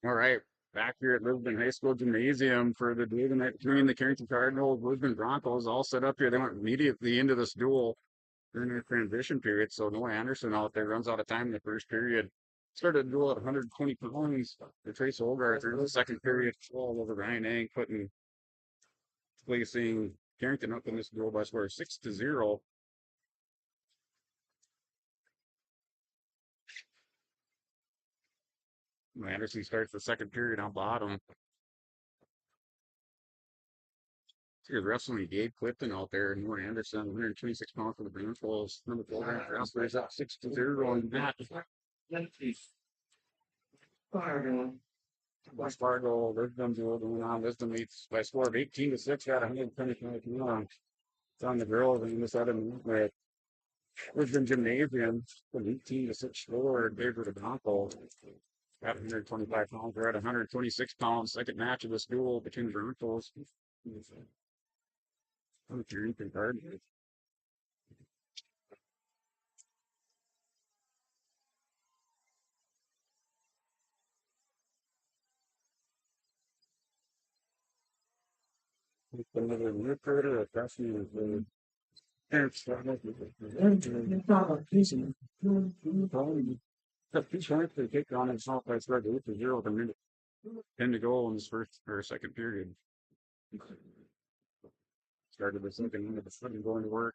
All right, back here at Lisbon High School Gymnasium for the duel tonight between the Carrington Cardinals, Lisbon Broncos, all set up here. They went immediately into this duel during their transition period. So Noah Anderson out there runs out of time in the first period. Started the duel at 120 pounds. The Trace Hogarth in the second period, all over Ryan Ang, placing Carrington up in this duel by score 6-0. Anderson starts the second period on bottom. Here's wrestling Gabe Clifton out there, and Noah Anderson, 126 pounds for the Broncos. Number 4 ranked wrestlers up 6-0 on that. West Fargo, Lisbon duel going on. Lisbon leads by a score of 18-6, got 125 pounds. It's on the girls, and this other with Lisbon Gymnasium, an 18-6 score in favor of the Broncos. At 125 pounds, they're at 126 pounds. Second match of this duel between the Broncos. Carrington Cardinals. Another recruiter, a freshman, parents. He's trying to take on himself by spread 8-0 with a minute 10 to go in this first or second period. Started the second into the second going to work.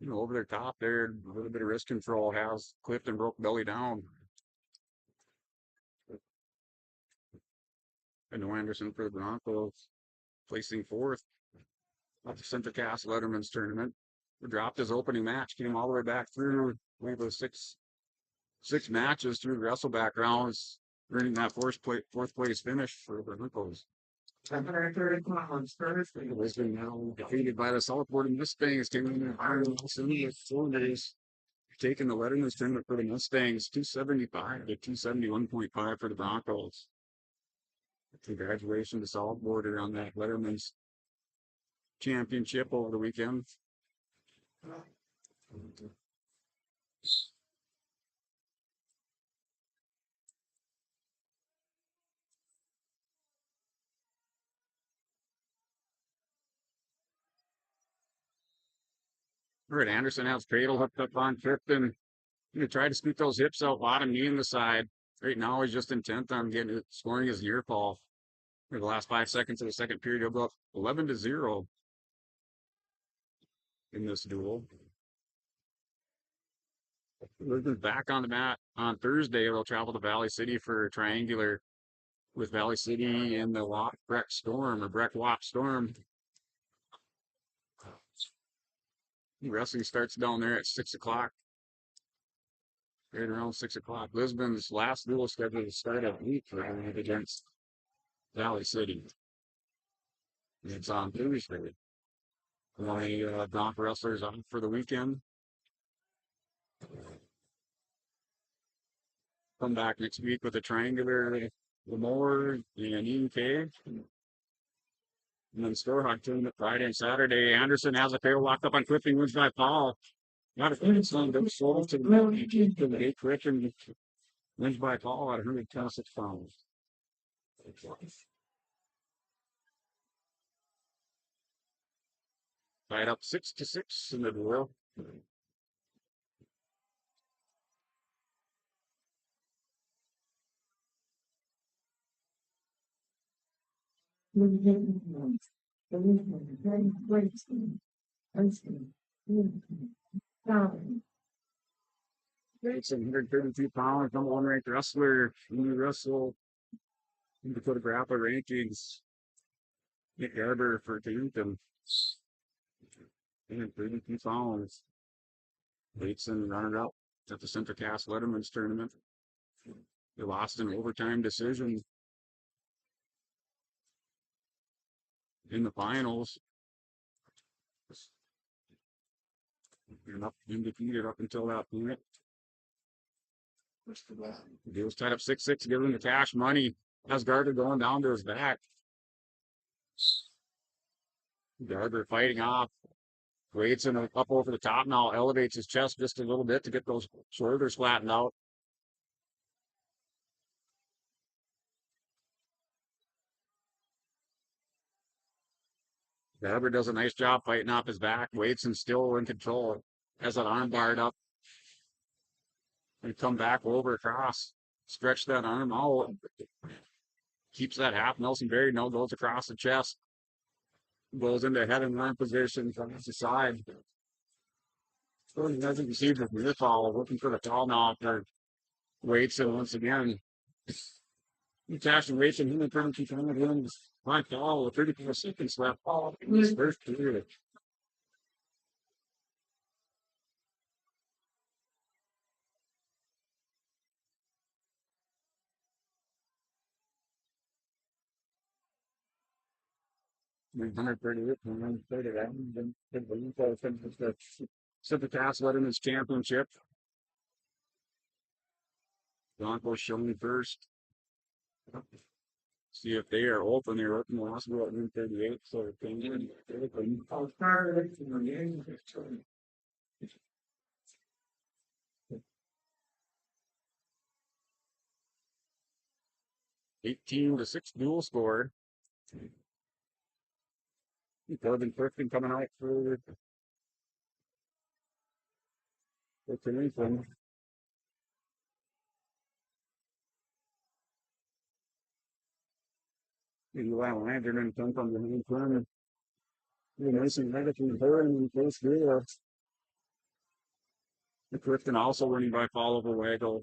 Over their top there, a little bit of wrist control has Clifton broke belly down. And Noah Anderson for the Broncos, placing fourth at the Central Cass Letterman's tournament. Dropped his opening match, came all the way back through. I believe it was six matches through the wrestleback rounds, earning that fourth place finish for the Broncos. Lisbon now defeated by the Southport Mustangs, taking the Iron Cylinders, taking the Letterman's tournament for the Mustangs, 275 to 271.5 for the Broncos. Congratulations to Southport on that Letterman's championship over the weekend. All right, Anderson has cradle hooked up on Clifton. He tried to scoot those hips out, bottom knee in the side. Right now, he's just intent on scoring his near fall. For the last 5 seconds of the second period, he'll go up 11-0 in this duel. Lisbon's back on the mat on Thursday. They'll travel to Valley City for a triangular with Valley City and the Breck Wop Storm. Wrestling starts down there at 6 o'clock. Right around 6 o'clock. Lisbon's last duel scheduled to start at 8 against Valley City. It's on Tuesday. Only Bronc wrestlers on for the weekend. Come back next week with a triangular Lemoore and EK. And then Storehawk tournament Friday and Saturday. Anderson has a pair locked up on Clifton, wins by Paul. Not a finish line, but sold to the gate Clifton, wins by Paul at 126 pounds. Tied up 6-6 in the duel. It's 132 pounds, number 1 ranked wrestler. When wrestle in Dakota Grappler rankings, Nick Garber for Carrington. 132 pounds. Bateson runner-up at the Central Cass Letterman's tournament. They lost an overtime decision in the finals. You're undefeated up until that point. He was tied up 6-6, giving the cash money. Has Gardner going down to his back. Gardner fighting off. Waits in up over the top now, elevates his chest just a little bit to get those shoulders flattened out. Weber does a nice job fighting off his back, waits and still in control. Has that arm barred up and come back over across. Stretch that arm out. Keeps that half. Nelson Berry now goes across the chest. Goes into head and arm position from the side. So he hasn't received a near foul. Looking for the foul now for Waits and once again. Cash and Waits and him and Carrington trying to win my foul with 34 seconds left. In this first period. 138, 139, then the Civitas led in his championship. Broncos showing first. See if they are open. They're open last about 138, so if they win, they're open. 18-6 dual score. Corbin Clifton coming out for Carrington. Eli Landon and come from the main corner. Mason Medicine her in the first year. Clifton also winning by fall over Waggle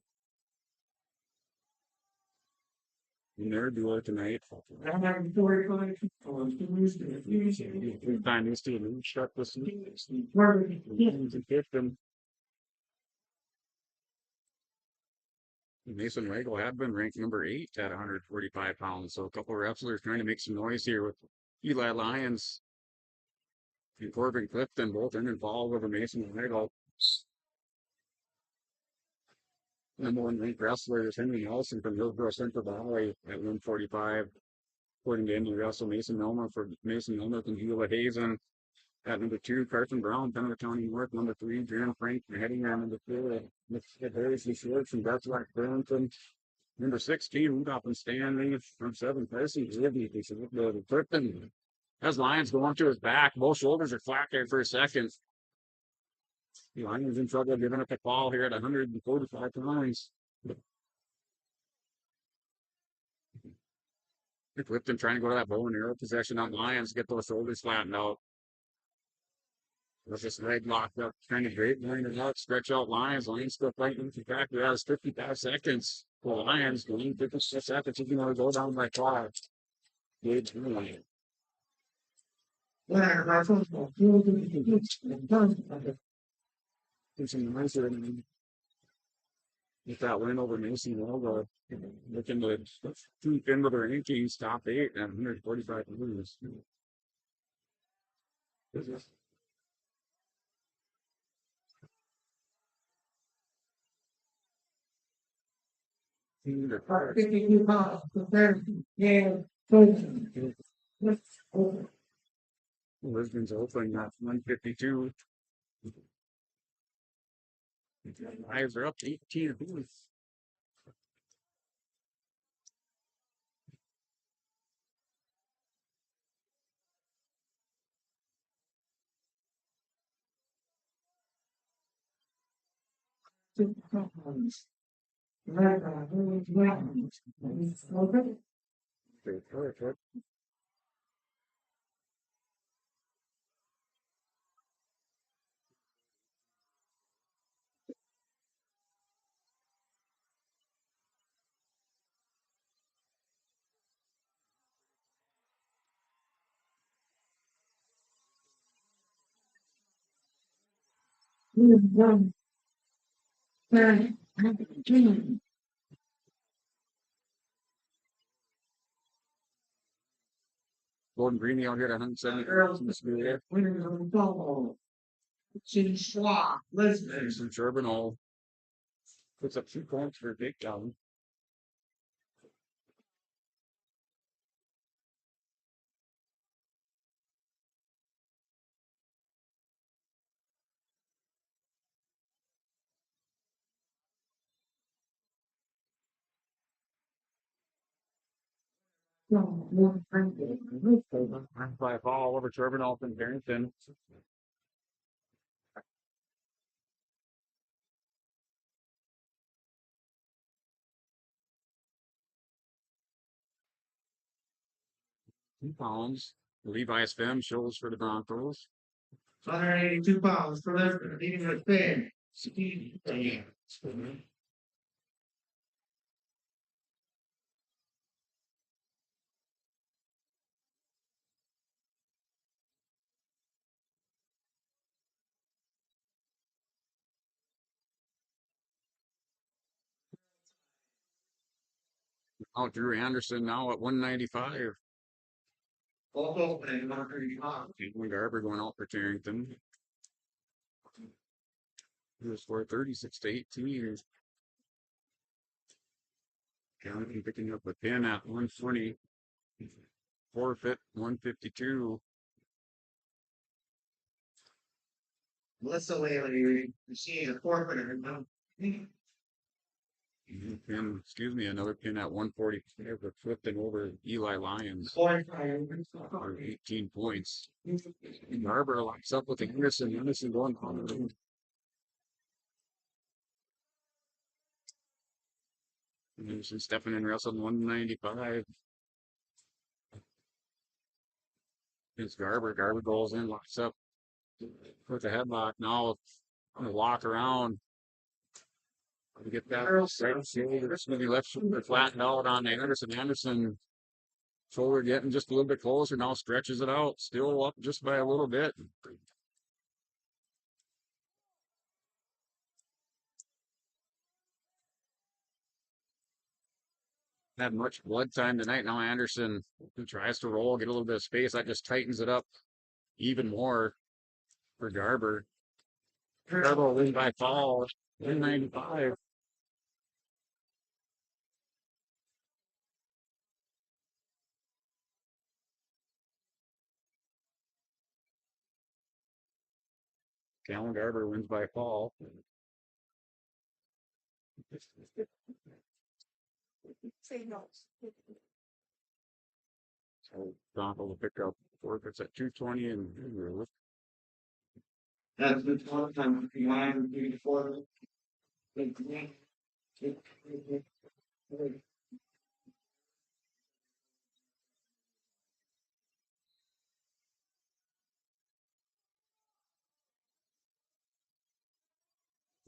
in their duel tonight. Time is to shut this to Clifton. Mason Waggle had been ranked number 8 at 145 pounds, so a couple of refs are trying to make some noise here with Eli Lyons and Corbin Clifton both in and fall over Mason Waggle. Number 1 ranked wrestler is Henry Nelson from Hillsborough Central Valley at 145. According to Indy Russell, Mason Milner from Gila Hazen. At number 2, Carson Brown, Pennant County North. Number 3, Darren Frank from Heading at number 4. Harrison Schwartz from Bethlehem, Carrington. Number 16, Rudolph and Stanley. From 7, Percy Libby. Clifton has Lyons going to his back. Both shoulders are flat there for a second. The Lions in trouble giving up a ball here at 145 pounds. Clifton trying to go to that bow and arrow possession on Lions, get those shoulders flattened out. With this leg locked up, trying to great line it out, stretch out Lions. Lions still fighting for back. That is 55 seconds. For the Lions, going 56 seconds. You can only go down by 5. Gage Line. Some nicer with that win over Mason Waggle, looking to keep into the rankings, top 8 and 145 moves. Lisbon's open at 152. Lions are up to 18 apiece. Golden Greeny out here at 170 girls in the school here. Lisbon. Charbonneau puts up 2 points for a big down. By a ball over Turbinolf and Carrington. 2 pounds. Levi's Fem shows for the Broncos. 182 pounds for Lisbon, leading with Finn. Steve Dance. Out Drew Anderson now at 195. Also, and 135. Caitlin Garber going out for Carrington. He was for 36-18. Carrington picking up a pin at 120. Forfeit 152. Melissa Whaley, she is a forfeit. Excuse me, another pin at 145 for flipping over Eli Lyons for 18 points. Garber locks up with Anderson. Anderson going on. Anderson stepping in wrestling 195. It's Garber. Garber goes in, locks up with the headlock. Now gonna walk around. To get that right shoulder, maybe left shoulder flattened out on Anderson. Anderson shoulder getting just a little bit closer. Now stretches it out. Still up just by a little bit. Had much blood time tonight. Now Anderson tries to roll, get a little bit of space. That just tightens it up even more for Garber. Garber win by fall, 195. Callan Garber wins by fall. So Bronco will pick up forfeits at 220 and That's the 12 time.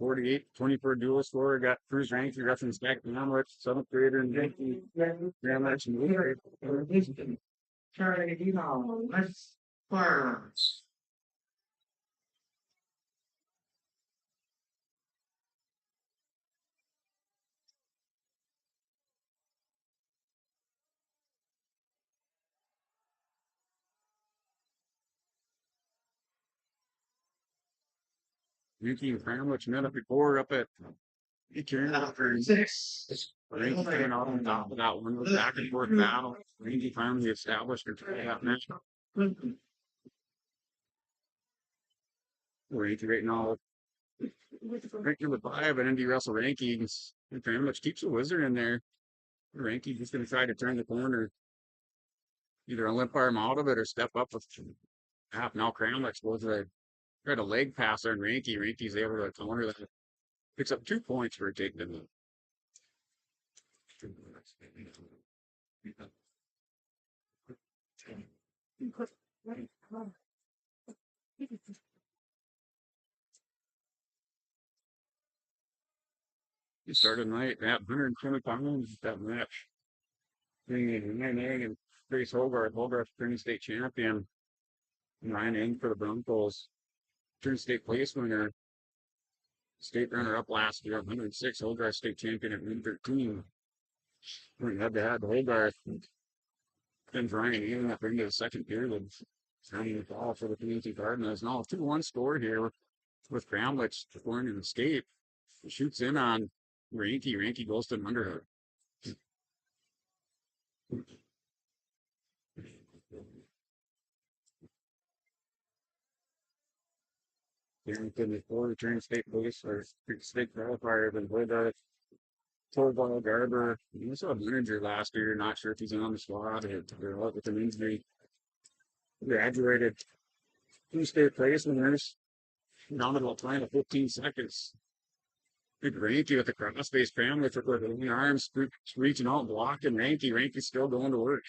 48-20 for a dual score. Got Cruz Ranky reference back to Hamlet, 7th grader and Yankee. Grand Match and Leader. Charlie, let's fire. Yuki and Hamlet minute before up at Carrington. 6. Ranky coming out on top of that one. Was back and forth battle. Ranky finally established control of that match. Ranky right now. Ranky with 5 and Indy Russell Ranky. Very much keeps the wizard in there. Ranky just going to try to turn the corner. Either a limp arm out of it or step up with half. Now Kramlich was a try to leg pass there and Ranky. Ranky's able to counter that. Picks up 2 points for a takedown. He started tonight at 120 pounds that match. Ryan Egg and Grace Hogarth. Hogarth, Trinity State champion. And Ryan Egg for the Broncos. Trinity State place winner. State runner up last year, 106. Hogarth state champion at 113. Went head to head. Hogarth. Then Ryan Egg up into the second period. Signing the ball for the Community Cardinals. Now 2-1 score here with Kramlich scoring an escape. Shoots in on Ranky. Ranky goes to an underhook. Carrington before the Trinity State police or state qualifier, but with Torval Garber. He was a manager last year. Not sure if he's on the squad or what with an injury. Graduated two state place winners. Down to about time of 15 seconds. Big Ranky with the cross face family with the arms reaching out, blocking Ranky. Ranky's still going to work.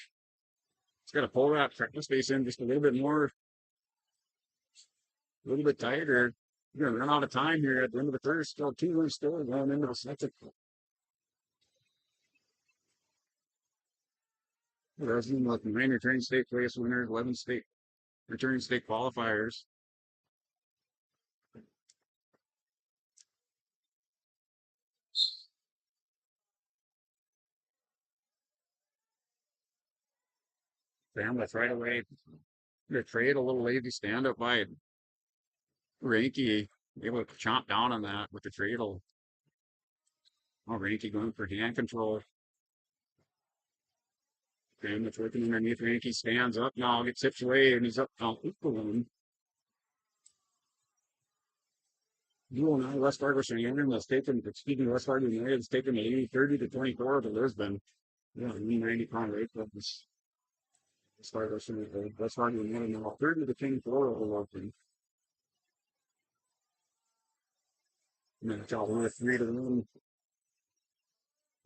He's got to pull that cross face in just a little bit more, a little bit tighter. We're going to run out of time here at the end of the first. Still 2 still going into the second. There's like 9 returning state place winners, 11 state returning state qualifiers. Famous right away. The trade a little lazy stand up by Ranky, able to chomp down on that with the cradle. Oh, Ranky going for hand control. Famous working underneath. Ranky stands up now, gets tipped away, and he's up now. Duel now, West Fargo Shannon has taken, speaking of West Fargo United, has taken the 30 to 24 to Lisbon. Yeah, 90-pound weight clubs. West Fargo Shannon, West Fargo United now 30 to 24 over Lisbon. And then it's all with 3 to 1.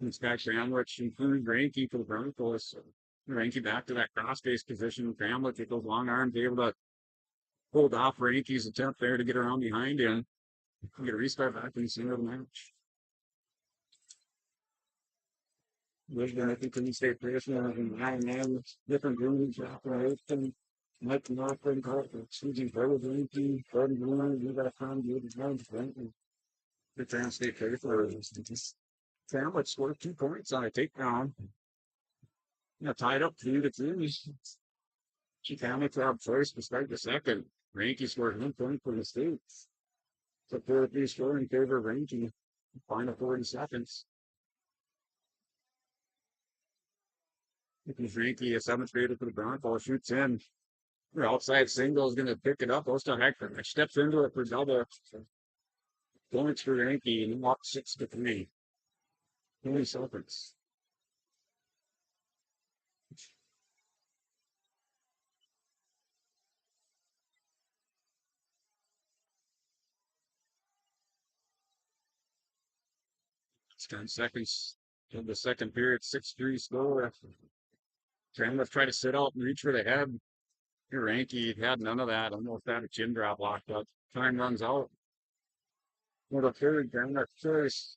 And Scott Sandwich included Ranky for the Broncos. Ranky back to that cross-face position. Famlich with those long arms, able to hold off Ranky's attempt there to get around behind him. Get a restart back in the center of the match. Lisbon, I think, can stay patient and 9 man, different rooms, operation. Mike Northland, Susie Burrow, Ranky, Gordon Bruner, you got to come, you got to the Trans-State Fair. Famlich scored 2 points on a takedown. Tied up 2-2. Famlich had first to start the second. Ranky scored 1 point for the state. So 4-3 score in favor of Ranky. Final 40 seconds. Because Ranky, a 7th grader for the Broncos, shoots in. Your outside single is going to pick it up. Osterheck steps into it for double. Points for Ranky, and he walks 6-3. 20 seconds. It's 10 seconds in the second period, 6-3 score. Tremlett tried to sit out and reach for the head. Ranky had none of that. Almost had a chin drop locked up. Time runs out. For the third, Tremlett first.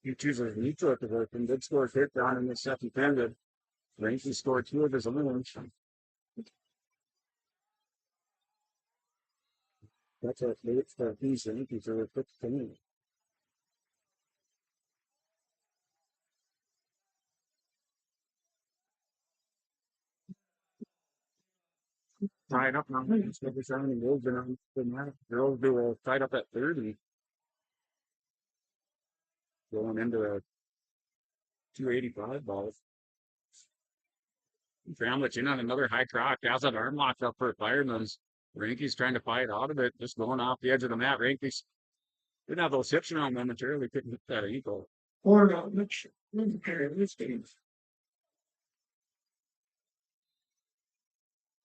He chooses neutral position. Did score a hit down in the second period. Ranky scored 2 of his own. That's a late for these Yankees are a quick thing. Tied up now. It's going to be showing the Wolves and the girls do tied up at 30. Going into a 285 balls. Famlich in on another high crock. Has that arm locked up for Fireman's. Ranky's trying to fight out of it, just going off the edge of the mat. Ranky's didn't have those hips around momentarily, couldn't hit that ankle. Or not much in this game.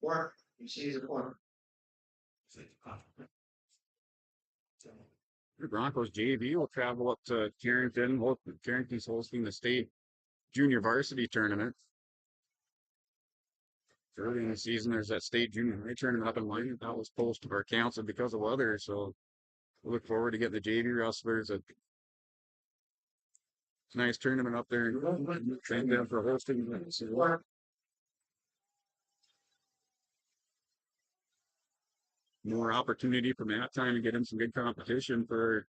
Or you see the corner. The Broncos JV will travel up to Carrington. Carrington's hosting the state junior varsity tournament. Early in the season, there's that state junior high tournament up in line that was posted or canceled because of weather. So we look forward to getting the JV wrestlers. A nice tournament up there. Thank them for hosting. More opportunity for Matt time to get in some good competition for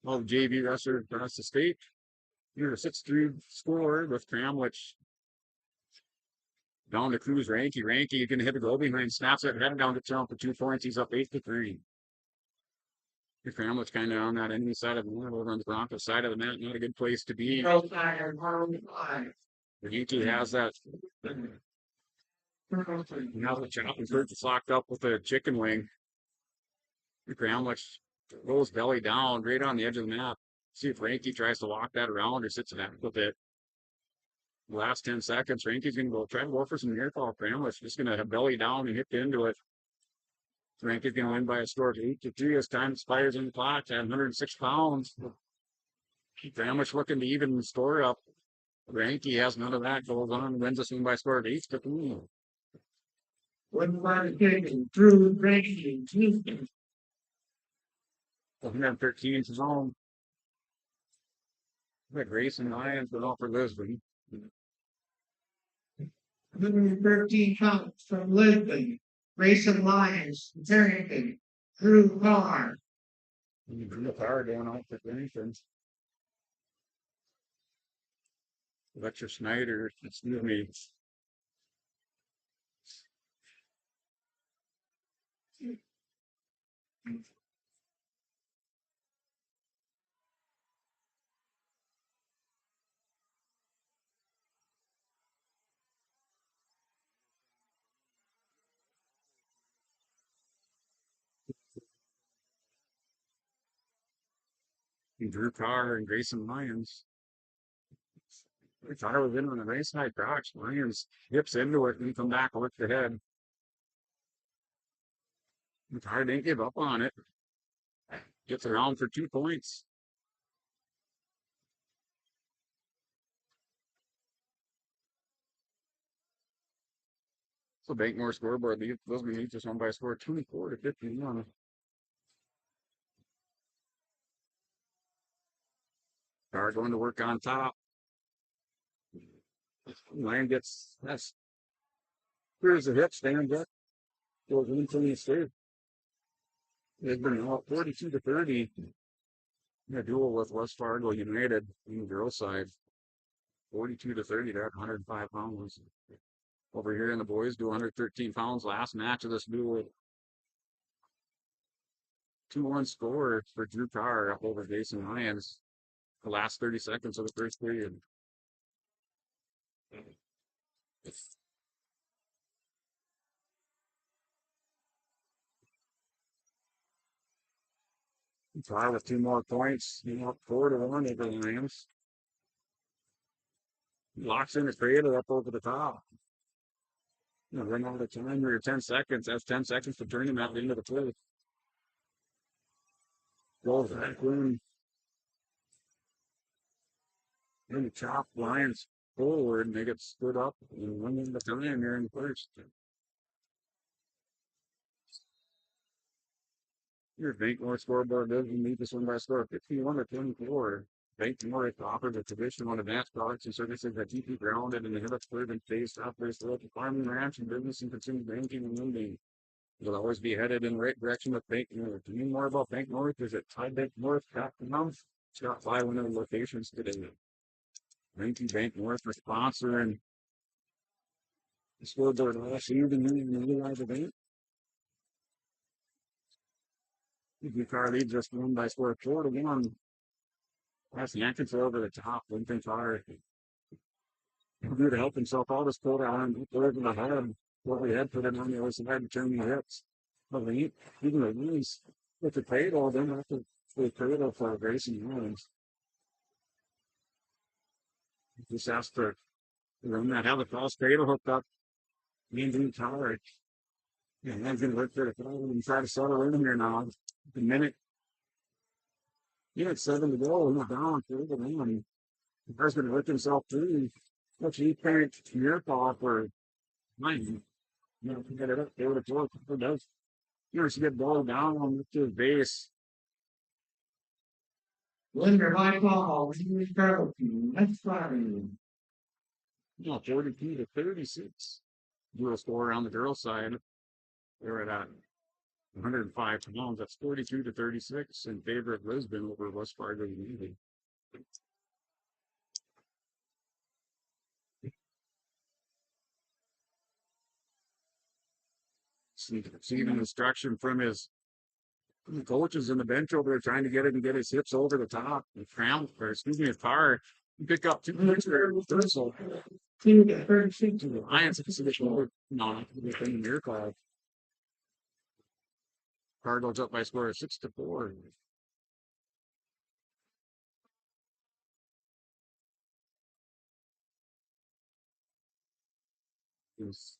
all the JV wrestlers across the state. Here's a 6-3 score with Famlich down to Cruz Ranky. Ranky going to hit a goal behind, snaps it, heading down to town for 2 points. He's up 8-3. Your Famlich kind of on that enemy side of the mat, over on the Broncos side of the mat. Not a good place to be. Ranky has that. Now the chop and purchase locked up with a chicken wing. Your Famlich Goes belly down, right on the edge of the map. See if Frankie tries to walk that around or sits in that with it. Last 10 seconds, Frankie's going to go try to go for some near fall family. Just going to have belly down and hit into it. Frankie's going to win by a score of 8-3 as time expires in the clock at 106 pounds. Famish looking to even the score up. Frankie has none of that. Goes on and wins this one by a score of 8-3. Win by decision through Frankie. 113 is home. Grayson Lions went off for Lisbon. 113 counts from Lisbon. Grayson Lyons, Carrington, Drew Carr. Drew Carr going out for Carrington. Fletcher Snyder, excuse me. Drew Carr and Grayson Lyons. I thought I was in on the race high crouch. Lyons hips into it and come back and lift the head. Carr didn't give up on it. Gets around for 2 points. So Bankmore scoreboard leads Lisbon leads this one by a score of 24-51. Carr going to work on top. Lion gets that's here's the hip, stands up, goes into the state. They've been out 42-30 in a duel with West Fargo United on the girls' side. 42-30, they're at 105 pounds. Over here in the boys do 113 pounds last match of this duel. 2-1 score for Drew Carr up over Jason Lyons. The last 30 seconds of the first period. Carr with 2 more points, 4-1 over the Lions. Locks in the creator up over the top. Run out of time here, 10 seconds. That's 10 seconds to turn him out into the play. Goes back in. And the chop Lions forward, and they get stood up and run into time here in the first. Here's Bankmore scoreboard doesn't meet this one by a score of 51-24. Bankmore offers the traditional advanced products and services that keep you grounded in the Hillocks urban based operation local farming, ranch, and business and consumer banking and lending. You'll always be headed in the right direction with Bankmore. To learn more about Bankmore, visit TideBankNorth.com. Stop by one of the locations today. Thank you, Bankmore, for sponsoring the scoreboard last evening in the live event. The car leads us one by score of 4-1. That's the entrance over the top. Lincoln Car due to help himself out, just pulled out and over the head. What we had put it on the other side to turn the hips. But we even the knees with the cradle, then after the cradle for Grayson Lyons. Just asked to run that have the cross cradle hooked up. Lincoln Car. Yeah, man's gonna work for the cradle and try to settle in here now. The minute 7 to go, and we're down 3-1. The guy's going to lift himself through. Which he can't near fall for mine. Get it up there with the floor. It does. Should get ball down on to his base. Winner by ball, Carrington. That's fine. 42-36. Duel score on the girls' side. They're at 105 pounds. That's 42-36 in favor of Lisbon over West Fargo United. Receiving instruction from his coaches in the bench over there, trying to get him to get his hips over the top. And his car. Pick up 2 points for reversal. 2-36. To the Lions, no, not the miracle. Cardinals up by a score of 6-4.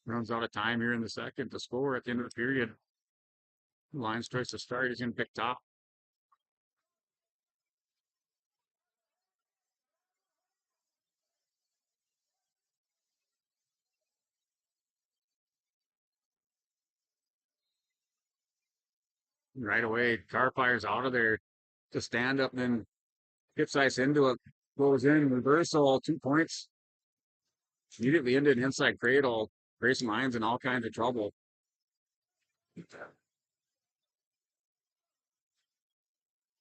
Runs out of time here in the second to score at the end of the period. Lions tries to start. He's going to pick top. Right away, car fires out of there to stand up and then hits ice into it. Goes in, reversal, 2 points. Immediately into an inside cradle. Grayson Lions in all kinds of trouble.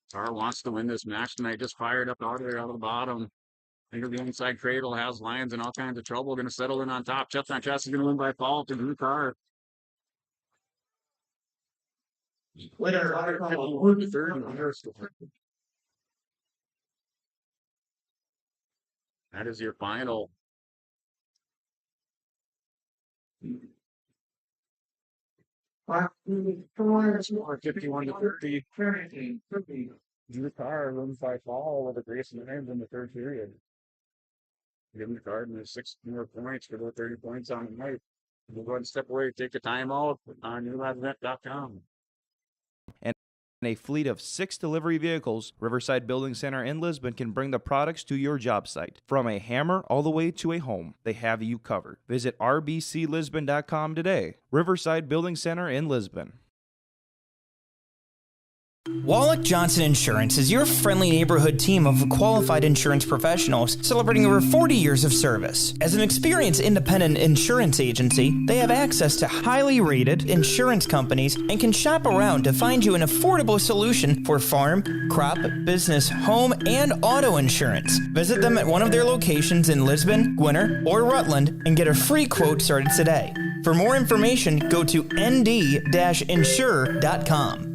Tar wants to win this match tonight. Just fired up out of there, out of the bottom. Into the inside cradle, has Lions in all kinds of trouble. Going to settle in on top. Chest on chest is going to win by fall to Drew Carr. Winner, that is your final. Or 51-30. Drew Carr wins by fall with a Grayson Lions in the third period. Give him the Cardinals 6 more points for the 30 points on the night. We'll go ahead and step away, take the time out on newlabnet.com. And a fleet of 6 delivery vehicles, Riverside Building Center in Lisbon can bring the products to your job site. From a hammer all the way to a home, they have you covered. Visit rbclisbon.com today. Riverside Building Center in Lisbon. Wallach Johnson Insurance is your friendly neighborhood team of qualified insurance professionals celebrating over 40 years of service. As an experienced independent insurance agency, they have access to highly rated insurance companies and can shop around to find you an affordable solution for farm, crop, business, home, and auto insurance. Visit them at one of their locations in Lisbon, Gwinner, or Rutland and get a free quote started today. For more information, go to nd-insure.com.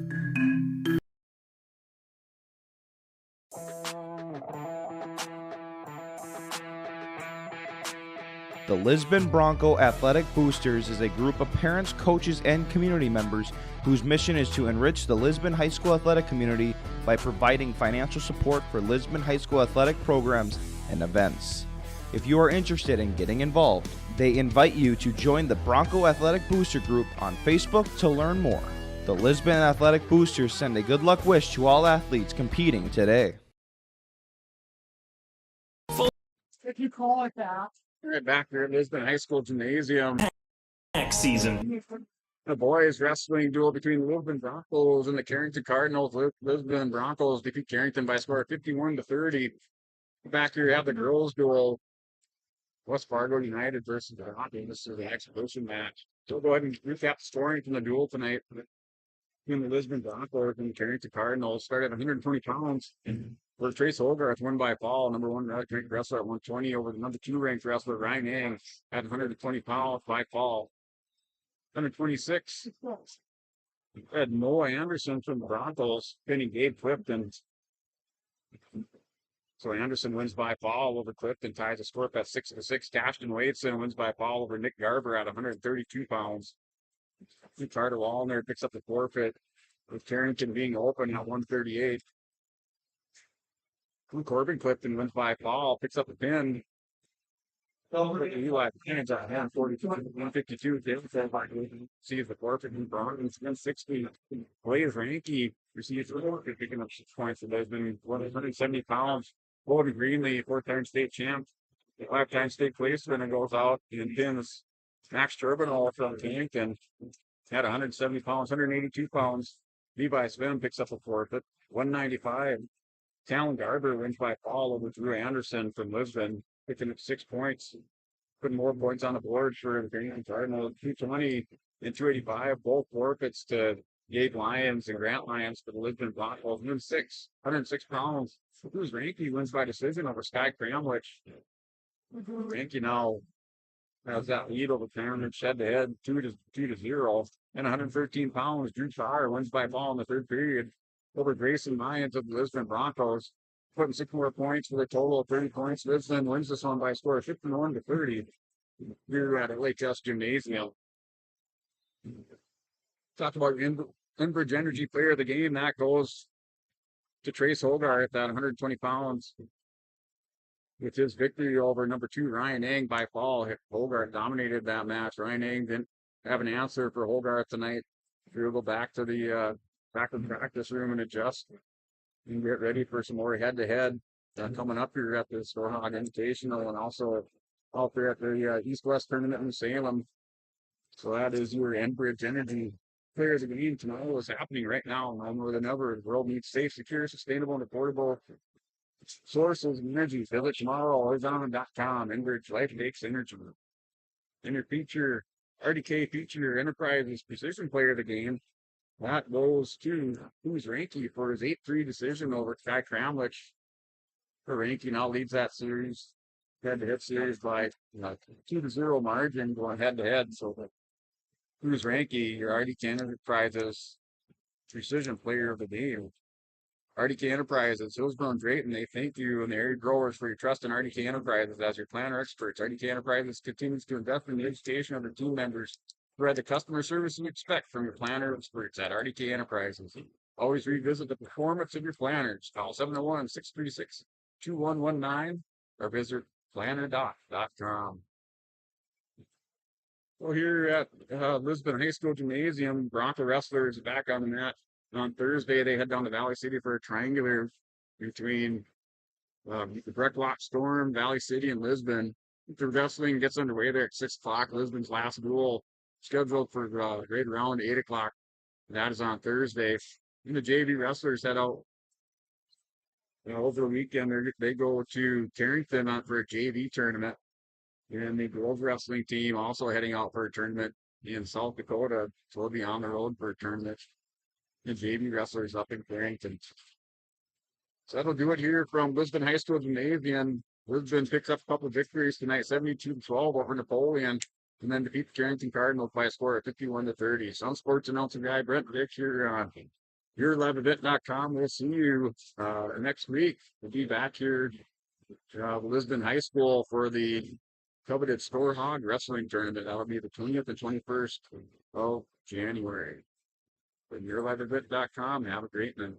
The Lisbon Bronco Athletic Boosters is a group of parents, coaches, and community members whose mission is to enrich the Lisbon High School athletic community by providing financial support for Lisbon High School athletic programs and events. If you are interested in getting involved, they invite you to join the Bronco Athletic Booster Group on Facebook to learn more. The Lisbon Athletic Boosters send a good luck wish to all athletes competing today. If you call it that. Right back here at Lisbon High School Gymnasium. Next season. The boys wrestling duel between the Lisbon Broncos and the Carrington Cardinals. Lisbon Broncos defeat Carrington by a score of 51-30. Back here you have the girls duel. West Fargo United versus the Hawkins. This is the exhibition match. So we'll go ahead and recap the scoring from the duel tonight. Between the Lisbon Broncos and the Carrington Cardinals. Started at 120 pounds. Where Trace Hogarth won by fall, number 1 ranked wrestler at 120 over the number 2 ranked wrestler Ryan Yang at 120 pounds by fall. 126. Had Noah Anderson from the Broncos pinning Gabe Clifton. So Anderson wins by fall over Clifton, ties the score up at 6-6. Cashton Wadeson wins by fall over Nick Garber at 132 pounds. Carter Wallner picks up the forfeit with Carrington being open at 138. Corbin Clifton wins by fall, picks up the pin. Eli Pins at 152. Sees the forfeit in Bronx. 160. Blaze Ranky receives the forfeit, picking up 6 points. There's been 170 pounds. Golden Greenlee, 4-time state champ. 5-time state placeman and goes out and pins Max Turbinal from Carrington at 170 pounds, 182 pounds. Levi Svim picks up a forfeit. 195. Talon Garber wins by fall over Drew Anderson from Lisbon, picking up 6 points, putting more points on the board for the Carrington Cardinals. 220 and 285, both forfeits to Gabe Lyons and Grant Lyons for the Lisbon Broncos. 106 pounds. Bruce Ranky wins by decision over Sky Cramwich. Ranky now has that lead over Cameron Shed to head 2-0. And 113 pounds, Drew Farr wins by fall in the third period over Grayson Lyons of the Lisbon Broncos, putting 6 more points for a total of 30 points. Lisbon wins this one by a score of 51-30 here at LHS Gymnasium. Talked Enbridge Energy Player of the Game, that goes to Trace Hogarth at 120 pounds. With his victory over number 2, Ryan Eng, by fall. Hogarth dominated that match. Ryan Eng didn't have an answer for Hogarth tonight. He'll go back to the practice room and adjust and get ready for some more head-to-head coming up here at the Storehog Invitational, and also out there at the East-West Tournament in Salem. So that is your Enbridge Energy Players of the Game tomorrow. Is happening right now, more than ever. The world needs safe, secure, sustainable, and affordable sources of energy. Visit tomorrow, Horizon.com. Enbridge Life Takes Energy. In your feature, RDK feature Enterprises Precision Player of the Game. That goes to who's Ranky for his 8-3 decision over Kai Kramlich. For Ranky now leads that series, head-to-head series by 2-0 margin going head-to-head. So who's Ranky, your RDK Enterprises Precision Player of the Game. RDK Enterprises, Hillsborough and Drayton, they thank you and the area growers for your trust in RDK Enterprises as your planner experts. RDK Enterprises continues to invest in the education of their team members to provide the customer service you expect from your planner experts at RDK Enterprises. Always revisit the performance of your planners. Call 701-636-2119 or visit plannerdoc.com. Well, here at Lisbon High School Gymnasium, Bronco Wrestlers back on the mat. On Thursday, they head down to Valley City for a triangular between the Brecklock Storm, Valley City, and Lisbon. The wrestling gets underway there at 6 o'clock. Lisbon's last duel scheduled for right around 8 o'clock. That is on Thursday. And the JV wrestlers head out over the weekend. They go to Carrington for a JV tournament. And the girls wrestling team also heading out for a tournament in South Dakota. So they'll be on the road for a tournament. The JV wrestlers up in Carrington. So that'll do it here from Lisbon High School Gymnasium. Lisbon picks up a couple of victories tonight, 72-12 over Napoleon, and then defeat the Carrington Cardinals by a score of 51-30. Sun Sports announcer guy Brent Vick here on YourLiveEvent.com. We'll see you next week. We'll be back here at Lisbon High School for the coveted Storehog Wrestling Tournament. That'll be the 20th and 21st of January. From YourLiveEvent.com. Have a great night.